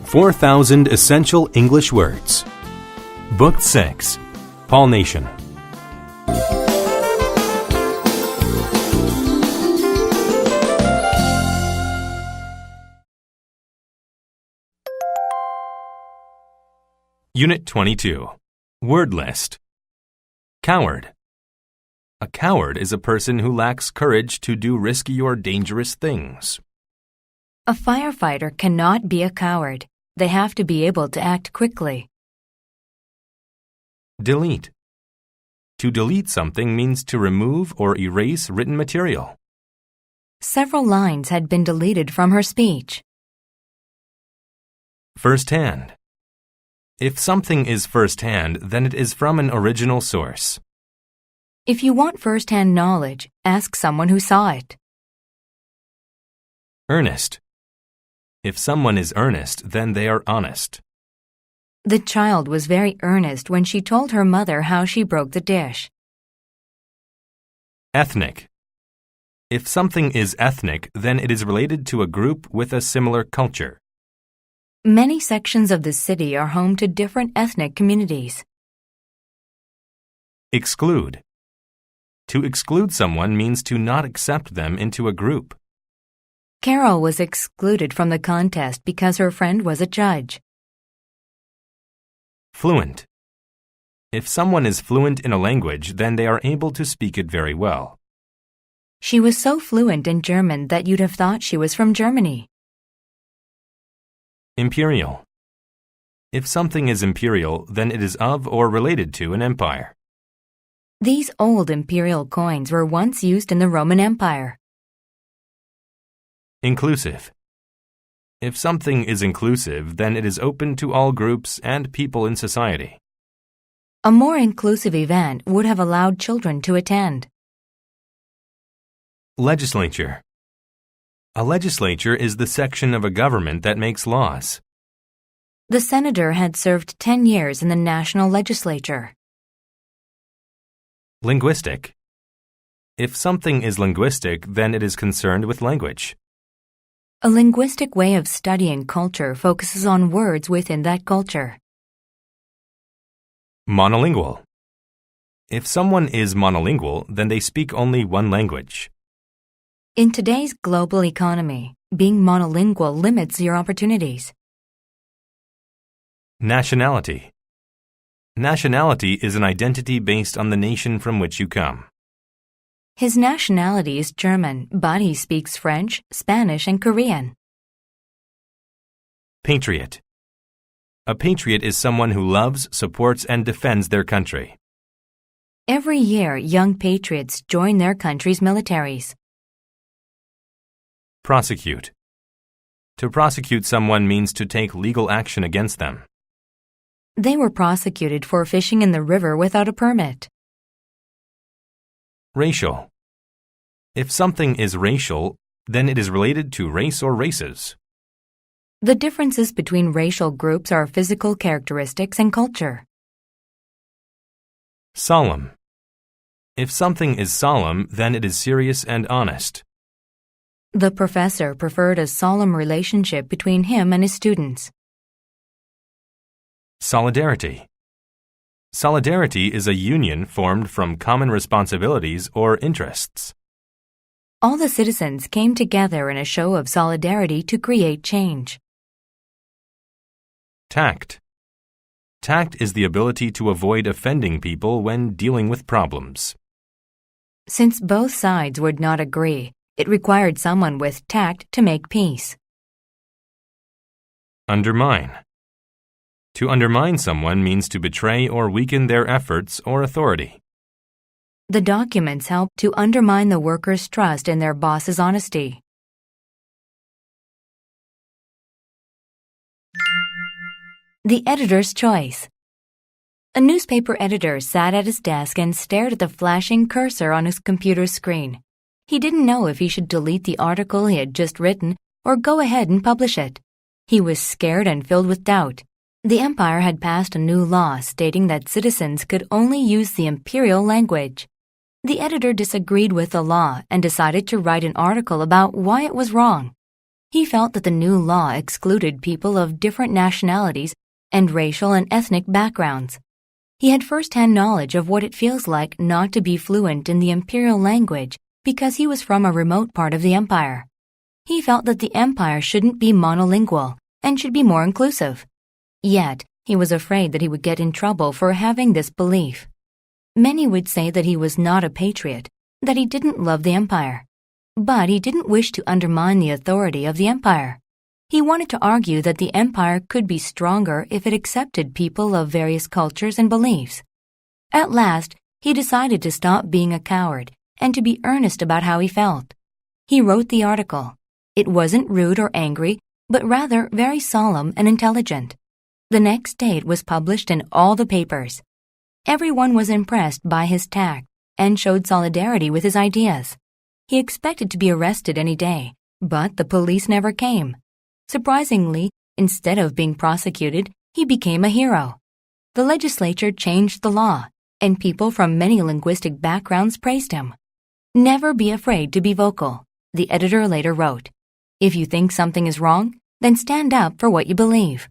4,000 Essential English Words. Book 6. Pollination. Unit 22. Word list. Coward. A coward is a person who lacks courage to do risky or dangerous things. A firefighter cannot be a coward. They have to be able to act quickly. Delete. To delete something means to remove or erase written material. Several lines had been deleted from her speech. First-hand. If something is first-hand, then it is from an original source. If you want first-hand knowledge, ask someone who saw it. Earnest. If someone is earnest, then they are honest. The child was very earnest when she told her mother how she broke the dish. Ethnic. If something is ethnic, then it is related to a group with a similar culture. Many sections of the city are home to different ethnic communities. Exclude. To exclude someone means to not accept them into a group. Carol was excluded from the contest because her friend was a judge. Fluent. If someone is fluent in a language, then they are able to speak it very well. She was so fluent in German that you'd have thought she was from Germany. Imperial. If something is imperial, then it is of or related to an empire. These old imperial coins were once used in the Roman Empire. Inclusive. If something is inclusive, then it is open to all groups and people in society. A more inclusive event would have allowed children to attend. Legislature. A legislature is the section of a government that makes laws. The senator had served 10 years in the national legislature. Linguistic. If something is linguistic, then it is concerned with language. A linguistic way of studying culture focuses on words within that culture. Monolingual. If someone is monolingual, then they speak only one language. In today's global economy, being monolingual limits your opportunities. Nationality. Nationality is an identity based on the nation from which you come. His nationality is German, but he speaks French, Spanish, and Korean. Patriot. A patriot is someone who loves, supports, and defends their country. Every year, young patriots join their country's militaries. Prosecute. To prosecute someone means to take legal action against them. They were prosecuted for fishing in the river without a permit. Racial. If something is racial, then it is related to race or races. The differences between racial groups are physical characteristics and culture. Solemn. If something is solemn, then it is serious and honest. The professor preferred a solemn relationship between him and his students. Solidarity. Solidarity is a union formed from common responsibilities or interests. All the citizens came together in a show of solidarity to create change. Tact. Tact is the ability to avoid offending people when dealing with problems. Since both sides would not agree, it required someone with tact to make peace. Undermine. To undermine someone means to betray or weaken their efforts or authority. The documents help to undermine the workers' trust in their boss's honesty. The editor's choice. A newspaper editor sat at his desk and stared at the flashing cursor on his computer screen. He didn't know if he should delete the article he had just written or go ahead and publish it. He was scared and filled with doubt. The empire had passed a new law stating that citizens could only use the imperial language. The editor disagreed with the law and decided to write an article about why it was wrong. He felt that the new law excluded people of different nationalities and racial and ethnic backgrounds. He had first-hand knowledge of what it feels like not to be fluent in the imperial language because he was from a remote part of the empire. He felt that the empire shouldn't be monolingual and should be more inclusive. Yet, he was afraid that he would get in trouble for having this belief. Many would say that he was not a patriot, that he didn't love the empire. But he didn't wish to undermine the authority of the empire. He wanted to argue that the empire could be stronger if it accepted people of various cultures and beliefs. At last, he decided to stop being a coward and to be earnest about how he felt. He wrote the article. It wasn't rude or angry, but rather very solemn and intelligent. The next day it was published in all the papers. Everyone was impressed by his tact and showed solidarity with his ideas. He expected to be arrested any day, but the police never came. Surprisingly, instead of being prosecuted, he became a hero. The legislature changed the law, and people from many linguistic backgrounds praised him. Never be afraid to be vocal, the editor later wrote. If you think something is wrong, then stand up for what you believe.